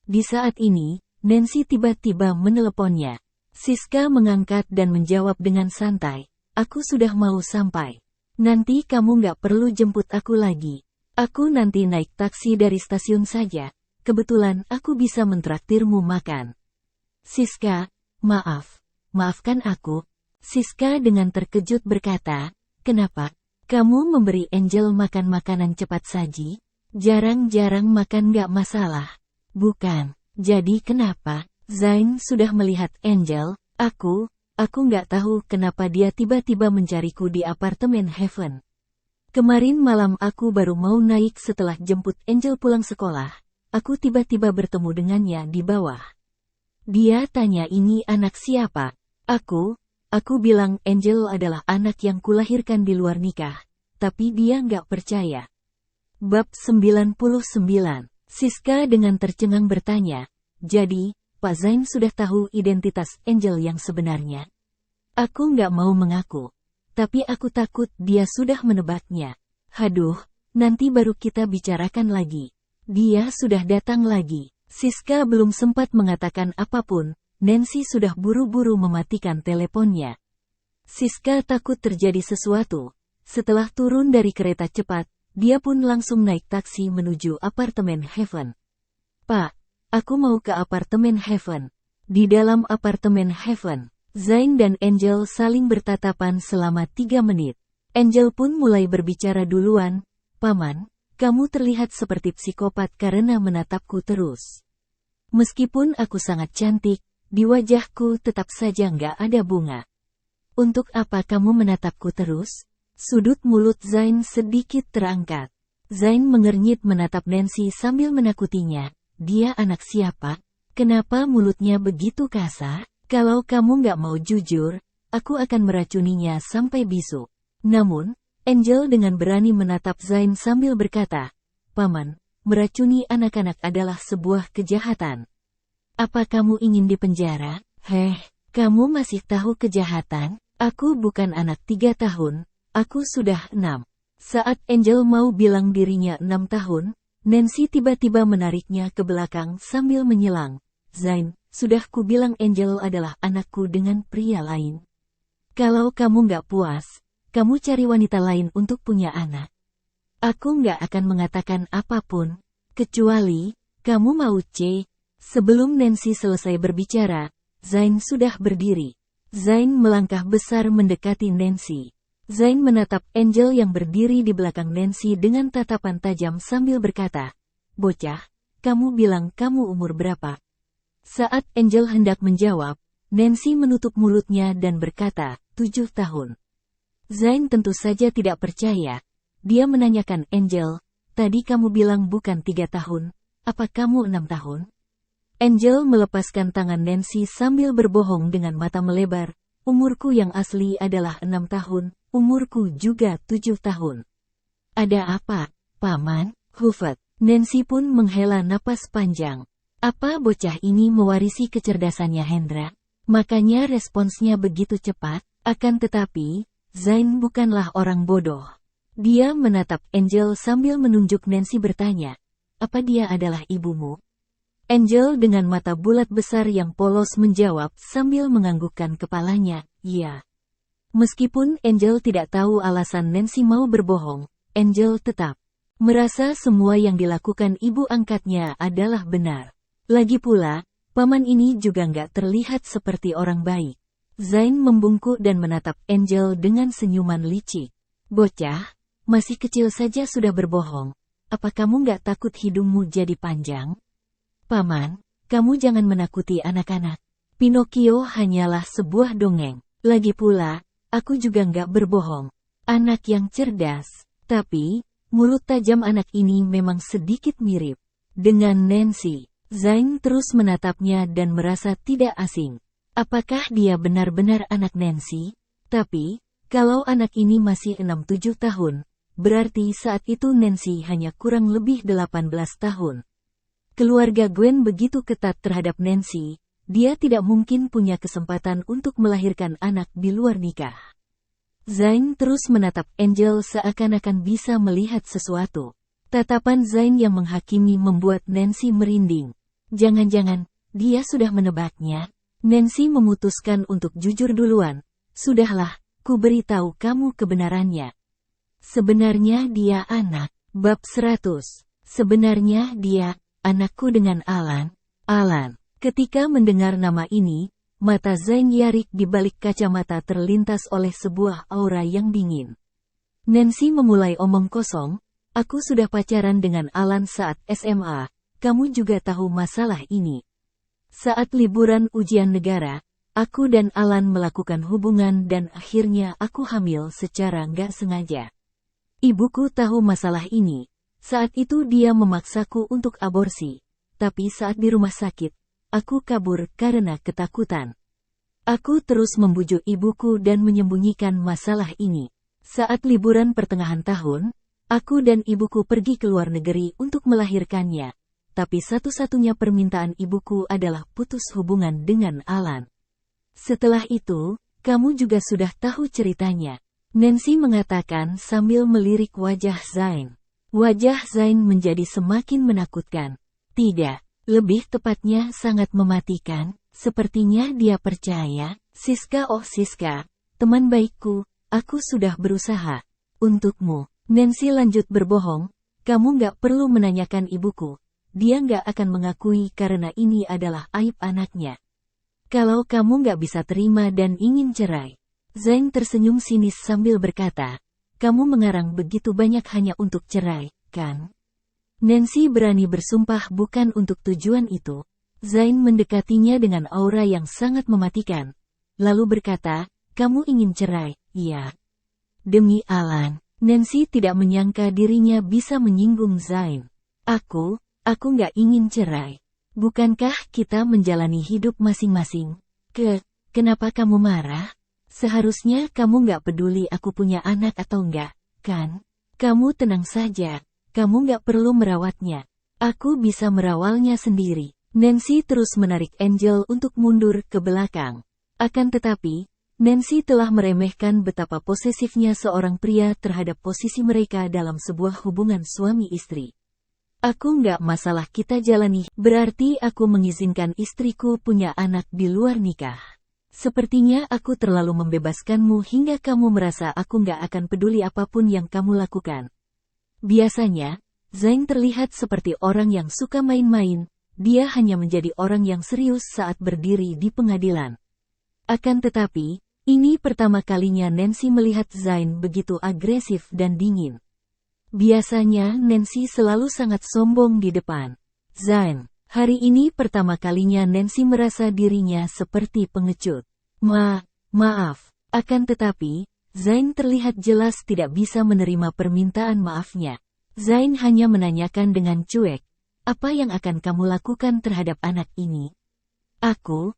A: Di saat ini, Nancy tiba-tiba meneleponnya. Siska mengangkat dan menjawab dengan santai, "Aku sudah mau sampai. Nanti kamu nggak perlu jemput aku lagi. Aku nanti naik taksi dari stasiun saja. Kebetulan aku bisa mentraktirmu makan." "Siska, maafkan aku." Siska dengan terkejut berkata, "Kenapa? Kamu memberi Angel makan makanan cepat saji? Jarang-jarang makan gak masalah. Bukan. Jadi kenapa? Zain sudah melihat Angel. Aku gak tahu kenapa dia tiba-tiba mencariku di apartemen Heaven. Kemarin malam aku baru mau naik setelah jemput Angel pulang sekolah. Aku tiba-tiba bertemu dengannya di bawah. Dia tanya ini anak siapa? Aku bilang Angel adalah anak yang kulahirkan di luar nikah. Tapi dia nggak percaya. Bab 99. Siska dengan tercengang bertanya. Jadi, Pak Zain sudah tahu identitas Angel yang sebenarnya? Aku nggak mau mengaku. Tapi aku takut dia sudah menebaknya. Haduh, nanti baru kita bicarakan lagi. Dia sudah datang lagi. Siska belum sempat mengatakan apapun. Nancy sudah buru-buru mematikan teleponnya. Siska takut terjadi sesuatu. Setelah turun dari kereta cepat, dia pun langsung naik taksi menuju apartemen Heaven. Pak, aku mau ke apartemen Heaven. Di dalam apartemen Heaven, Zain dan Angel saling bertatapan selama 3 menit. Angel pun mulai berbicara duluan. Paman, kamu terlihat seperti psikopat karena menatapku terus. Meskipun aku sangat cantik, di wajahku tetap saja nggak ada bunga. Untuk apa kamu menatapku terus? Sudut mulut Zain sedikit terangkat. Zain mengernyit menatap Nancy sambil menakutinya. Dia anak siapa? Kenapa mulutnya begitu kasar? Kalau kamu nggak mau jujur, aku akan meracuninya sampai bisu. Namun, Angel dengan berani menatap Zain sambil berkata, Paman, meracuni anak-anak adalah sebuah kejahatan. Apa kamu ingin dipenjara? Kamu masih tahu kejahatan? Aku bukan anak 3 tahun, aku sudah 6. Saat Angel mau bilang dirinya 6 tahun, Nancy tiba-tiba menariknya ke belakang sambil menyelang. Zain, sudah kubilang Angel adalah anakku dengan pria lain. Kalau kamu nggak puas, kamu cari wanita lain untuk punya anak. Aku nggak akan mengatakan apapun, kecuali, kamu mau C. Sebelum Nancy selesai berbicara, Zain sudah berdiri. Zain melangkah besar mendekati Nancy. Zain menatap Angel yang berdiri di belakang Nancy dengan tatapan tajam sambil berkata, Bocah, kamu bilang kamu umur berapa? Saat Angel hendak menjawab, Nancy menutup mulutnya dan berkata, 7 tahun. Zain tentu saja tidak percaya. Dia menanyakan Angel, tadi kamu bilang bukan 3 tahun, apa kamu 6 tahun? Angel melepaskan tangan Nancy sambil berbohong dengan mata melebar. Umurku yang asli adalah 6 tahun, umurku juga 7 tahun. Ada apa, Paman? Hufat. Nancy pun menghela napas panjang. Apa bocah ini mewarisi kecerdasannya Hendra? Makanya responsnya begitu cepat. Akan tetapi, Zain bukanlah orang bodoh. Dia menatap Angel sambil menunjuk Nancy bertanya, apa dia adalah ibumu? Angel dengan mata bulat besar yang polos menjawab sambil menganggukkan kepalanya, iya. Meskipun Angel tidak tahu alasan Nancy mau berbohong, Angel tetap merasa semua yang dilakukan ibu angkatnya adalah benar. Lagi pula, paman ini juga nggak terlihat seperti orang baik. Zain membungkuk dan menatap Angel dengan senyuman licik. Bocah, masih kecil saja sudah berbohong. Apa kamu nggak takut hidungmu jadi panjang? Paman, kamu jangan menakuti anak-anak. Pinocchio hanyalah sebuah dongeng. Lagi pula, aku juga nggak berbohong. Anak yang cerdas. Tapi, mulut tajam anak ini memang sedikit mirip dengan Nancy. Zain terus menatapnya dan merasa tidak asing. Apakah dia benar-benar anak Nancy? Tapi, kalau anak ini masih 6-7 tahun, berarti saat itu Nancy hanya kurang lebih 18 tahun. Keluarga Gwen begitu ketat terhadap Nancy, dia tidak mungkin punya kesempatan untuk melahirkan anak di luar nikah. Zain terus menatap Angel seakan-akan bisa melihat sesuatu. Tatapan Zain yang menghakimi membuat Nancy merinding. Jangan-jangan, dia sudah menebaknya? Nancy memutuskan untuk jujur duluan. Sudahlah, ku beritahu kamu kebenarannya. Sebenarnya dia anak. Bab 100. Sebenarnya dia anakku dengan Alan. Alan. Ketika mendengar nama ini, mata Zain Yarik di balik kacamata terlintas oleh sebuah aura yang dingin. Nancy memulai omong kosong, aku sudah pacaran dengan Alan saat SMA, kamu juga tahu masalah ini. Saat liburan ujian negara, aku dan Alan melakukan hubungan dan akhirnya aku hamil secara nggak sengaja. Ibuku tahu masalah ini. Saat itu dia memaksaku untuk aborsi. Tapi saat di rumah sakit, aku kabur karena ketakutan. Aku terus membujuk ibuku dan menyembunyikan masalah ini. Saat liburan pertengahan tahun, aku dan ibuku pergi ke luar negeri untuk melahirkannya. Tapi satu-satunya permintaan ibuku adalah putus hubungan dengan Alan. Setelah itu, kamu juga sudah tahu ceritanya. Nancy mengatakan sambil melirik wajah Zain. Wajah Zain menjadi semakin menakutkan. Tidak, lebih tepatnya sangat mematikan. Sepertinya dia percaya. Siska, oh Siska, teman baikku, aku sudah berusaha. Untukmu, Nancy lanjut berbohong, kamu gak perlu menanyakan ibuku. Dia gak akan mengakui karena ini adalah aib anaknya. Kalau kamu gak bisa terima dan ingin cerai. Zain tersenyum sinis sambil berkata, kamu mengarang begitu banyak hanya untuk cerai, kan? Nancy berani bersumpah bukan untuk tujuan itu. Zain mendekatinya dengan aura yang sangat mematikan. Lalu berkata, kamu ingin cerai, iya. Demi Alan, Nancy tidak menyangka dirinya bisa menyinggung Zain. Aku gak ingin cerai. Bukankah kita menjalani hidup masing-masing? Kenapa kamu marah? Seharusnya kamu gak peduli aku punya anak atau enggak, kan? Kamu tenang saja, kamu gak perlu merawatnya. Aku bisa merawalnya sendiri. Nancy terus menarik Angel untuk mundur ke belakang. Akan tetapi, Nancy telah meremehkan betapa posesifnya seorang pria terhadap posisi mereka dalam sebuah hubungan suami istri. Aku nggak masalah kita jalani, berarti aku mengizinkan istriku punya anak di luar nikah. Sepertinya aku terlalu membebaskanmu hingga kamu merasa aku nggak akan peduli apapun yang kamu lakukan. Biasanya, Zain terlihat seperti orang yang suka main-main, dia hanya menjadi orang yang serius saat berdiri di pengadilan. Akan tetapi, ini pertama kalinya Nancy melihat Zain begitu agresif dan dingin. Biasanya Nancy selalu sangat sombong di depan Zain. Hari ini pertama kalinya Nancy merasa dirinya seperti pengecut. Maaf. Akan tetapi, Zain terlihat jelas tidak bisa menerima permintaan maafnya. Zain hanya menanyakan dengan cuek, apa yang akan kamu lakukan terhadap anak ini? Aku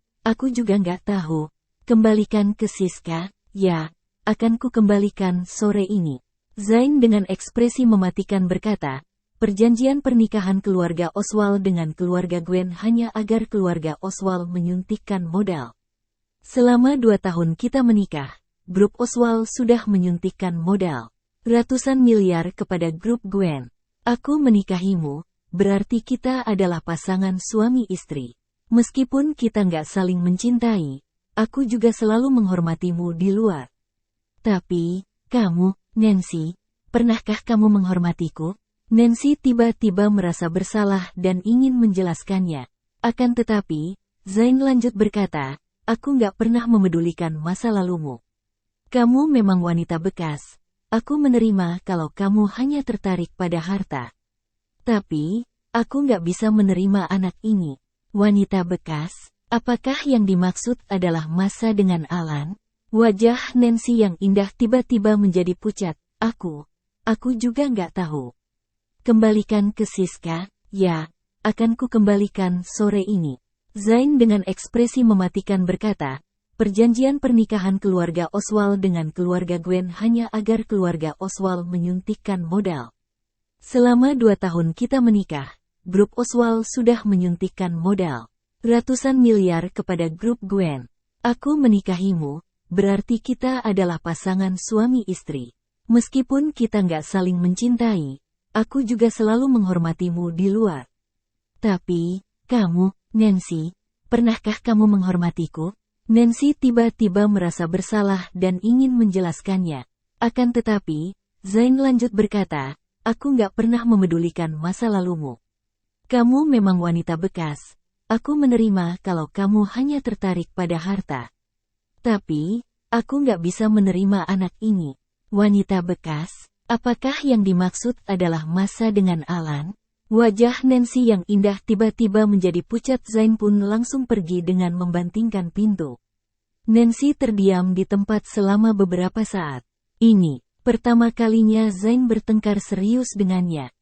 A: juga nggak tahu. Kembalikan ke Siska, ya, akan ku kembalikan sore ini. Zain dengan ekspresi mematikan berkata, perjanjian pernikahan keluarga Oswald dengan keluarga Gwen hanya agar keluarga Oswald menyuntikkan modal. Selama 2 tahun kita menikah, grup Oswald sudah menyuntikkan modal ratusan miliar kepada grup Gwen. Aku menikahimu, berarti kita adalah pasangan suami istri. Meskipun kita nggak saling mencintai, aku juga selalu menghormatimu di luar. Tapi, kamu, Nancy, pernahkah kamu menghormatiku? Nancy tiba-tiba merasa bersalah dan ingin menjelaskannya. Akan tetapi, Zain lanjut berkata, aku nggak pernah memedulikan masa lalumu. Kamu memang wanita bekas. Aku menerima kalau kamu hanya tertarik pada harta. Tapi, aku nggak bisa menerima anak ini. Wanita bekas, apakah yang dimaksud adalah masa dengan Alan? Wajah Nancy yang indah tiba-tiba menjadi pucat. Aku juga nggak tahu. Kembalikan ke Siska, ya, akan ku kembalikan sore ini. Zain dengan ekspresi mematikan berkata, perjanjian pernikahan keluarga Oswald dengan keluarga Gwen hanya agar keluarga Oswald menyuntikkan modal. Selama 2 tahun kita menikah, grup Oswald sudah menyuntikkan modal ratusan miliar kepada grup Gwen. Aku menikahimu, berarti kita adalah pasangan suami istri. Meskipun kita nggak saling mencintai, aku juga selalu menghormatimu di luar. Tapi, kamu, Nancy, pernahkah kamu menghormatiku? Nancy tiba-tiba merasa bersalah dan ingin menjelaskannya. Akan tetapi, Zain lanjut berkata, aku nggak pernah memedulikan masa lalumu. Kamu memang wanita bekas. Aku menerima kalau kamu hanya tertarik pada harta. Tapi, aku nggak bisa menerima anak ini. Wanita bekas? Apakah yang dimaksud adalah masa dengan Alan? Wajah Nancy yang indah tiba-tiba menjadi pucat. Zain pun langsung pergi dengan membantingkan pintu. Nancy terdiam di tempat selama beberapa saat. Ini pertama kalinya Zain bertengkar serius dengannya.